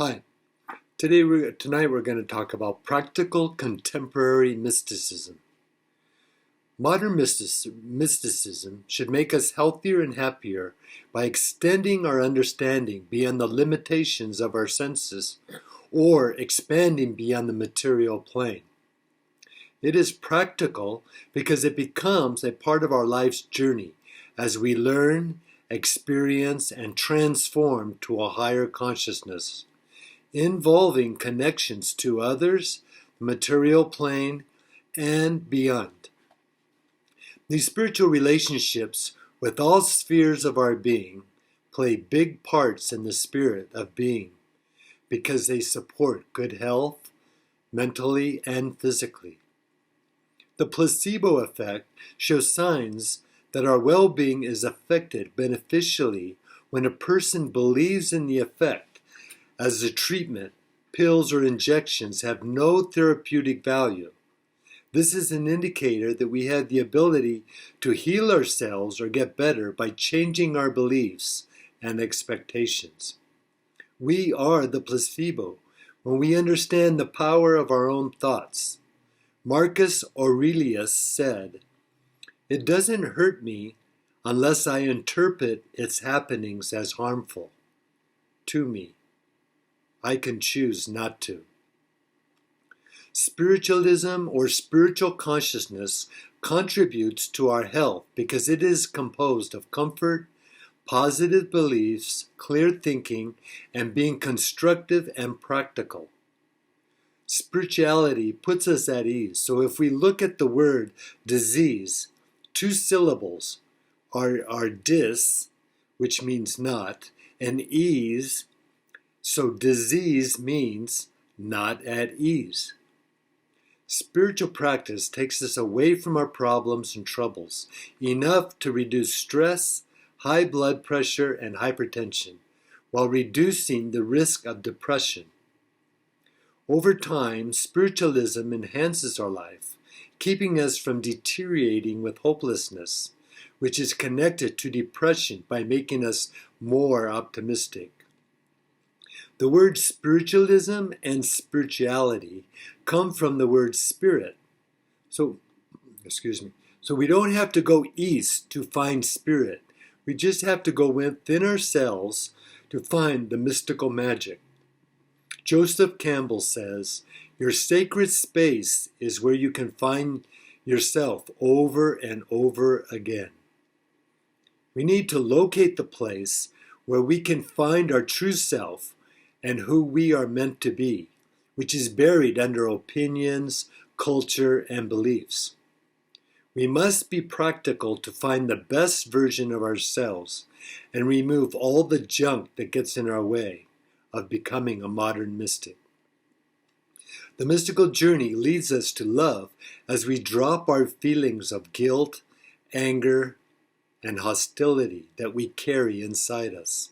Hi. Tonight we're going to talk about practical contemporary mysticism. Modern mysticism should make us healthier and happier by extending our understanding beyond the limitations of our senses or expanding beyond the material plane. It is practical because it becomes a part of our life's journey as we learn, experience, and transform to a higher consciousness, involving connections to others, the material plane, and beyond. These spiritual relationships with all spheres of our being play big parts in the spirit of being because they support good health, mentally and physically. The placebo effect shows signs that our well-being is affected beneficially when a person believes in the effect, as the treatment, pills, or injections have no therapeutic value. This is an indicator that we have the ability to heal ourselves or get better by changing our beliefs and expectations. We are the placebo when we understand the power of our own thoughts. Marcus Aurelius said, "It doesn't hurt me unless I interpret its happenings as harmful to me. I can choose not to." Spiritualism or spiritual consciousness contributes to our health because it is composed of comfort, positive beliefs, clear thinking, and being constructive and practical. Spirituality puts us at ease. So if we look at the word disease, two syllables are dis, which means not, and ease, so disease means not at ease. Spiritual practice takes us away from our problems and troubles, enough to reduce stress, high blood pressure, and hypertension, while reducing the risk of depression. Over time, spiritualism enhances our life, keeping us from deteriorating with hopelessness, which is connected to depression by making us more optimistic. The words spiritualism and spirituality come from the word spirit. So we don't have to go east to find spirit. We just have to go within ourselves to find the mystical magic. Joseph Campbell says, "Your sacred space is where you can find yourself over and over again." We need to locate the place where we can find our true self and who we are meant to be, which is buried under opinions, culture, and beliefs. We must be practical to find the best version of ourselves and remove all the junk that gets in our way of becoming a modern mystic. The mystical journey leads us to love as we drop our feelings of guilt, anger, and hostility that we carry inside us.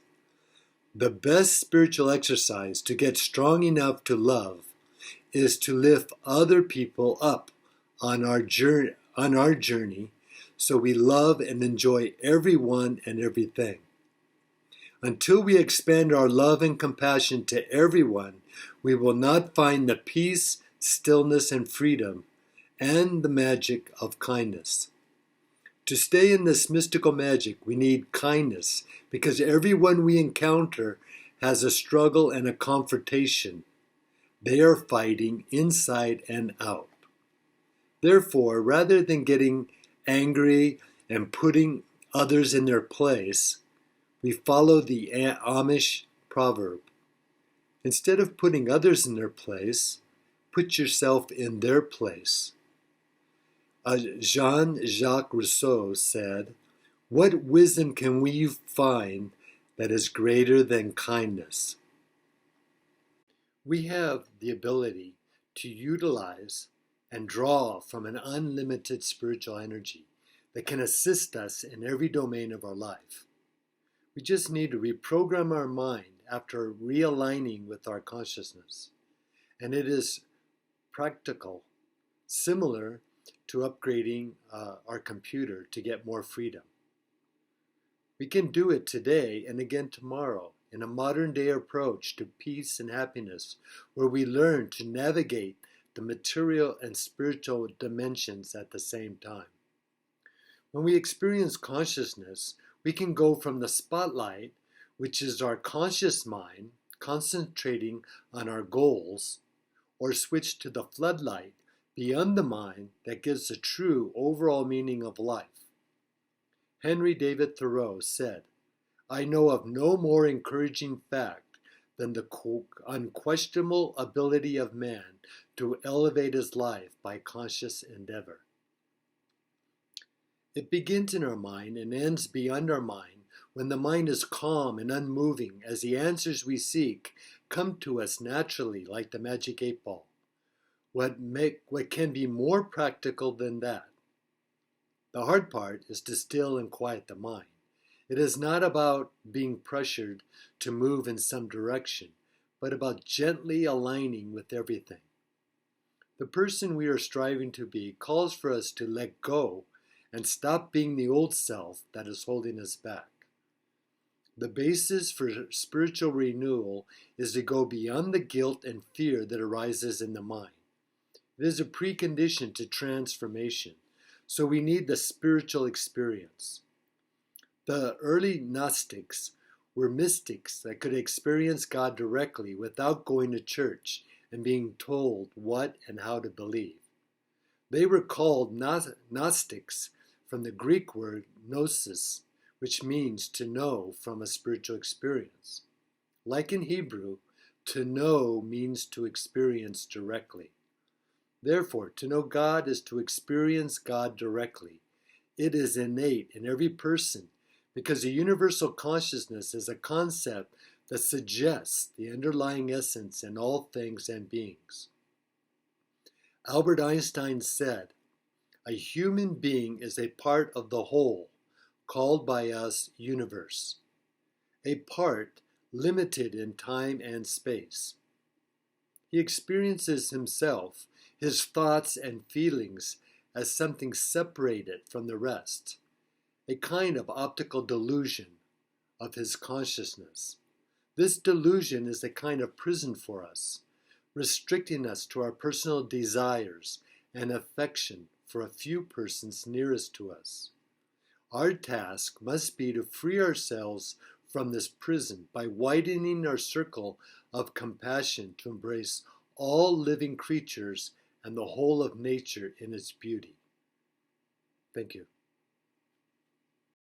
The best spiritual exercise to get strong enough to love is to lift other people up on our journey so we love and enjoy everyone and everything. Until we expand our love and compassion to everyone, we will not find the peace, stillness, and freedom and the magic of kindness. To stay in this mystical magic, we need kindness because everyone we encounter has a struggle and a confrontation. They are fighting inside and out. Therefore, rather than getting angry and putting others in their place, we follow the Amish proverb. Instead of putting others in their place, put yourself in their place. Jean-Jacques Rousseau said, "What wisdom can we find that is greater than kindness?" We have the ability to utilize and draw from an unlimited spiritual energy that can assist us in every domain of our life. We just need to reprogram our mind after realigning with our consciousness. And it is practical, similar to upgrading our computer to get more freedom. We can do it today and again tomorrow in a modern day approach to peace and happiness, where we learn to navigate the material and spiritual dimensions at the same time. When we experience consciousness, we can go from the spotlight, which is our conscious mind, concentrating on our goals, or switch to the floodlight beyond the mind that gives a true overall meaning of life. Henry David Thoreau said, "I know of no more encouraging fact than the unquestionable ability of man to elevate his life by conscious endeavor." It begins in our mind and ends beyond our mind when the mind is calm and unmoving as the answers we seek come to us naturally like the magic 8-ball. What can be more practical than that? The hard part is to still and quiet the mind. It is not about being pressured to move in some direction, but about gently aligning with everything. The person we are striving to be calls for us to let go and stop being the old self that is holding us back. The basis for spiritual renewal is to go beyond the guilt and fear that arises in the mind. It is a precondition to transformation, so we need the spiritual experience. The early Gnostics were mystics that could experience God directly without going to church and being told what and how to believe. They were called Gnostics from the Greek word gnosis, which means to know from a spiritual experience. Like in Hebrew, to know means to experience directly. Therefore, to know God is to experience God directly. It is innate in every person because the universal consciousness is a concept that suggests the underlying essence in all things and beings. Albert Einstein said, "A human being is a part of the whole, called by us universe, a part limited in time and space." He experiences himself, his thoughts and feelings, as something separated from the rest, a kind of optical delusion of his consciousness. This delusion is a kind of prison for us, restricting us to our personal desires and affection for a few persons nearest to us. Our task must be to free ourselves from this prison by widening our circle of compassion to embrace all living creatures and the whole of nature in its beauty. Thank you.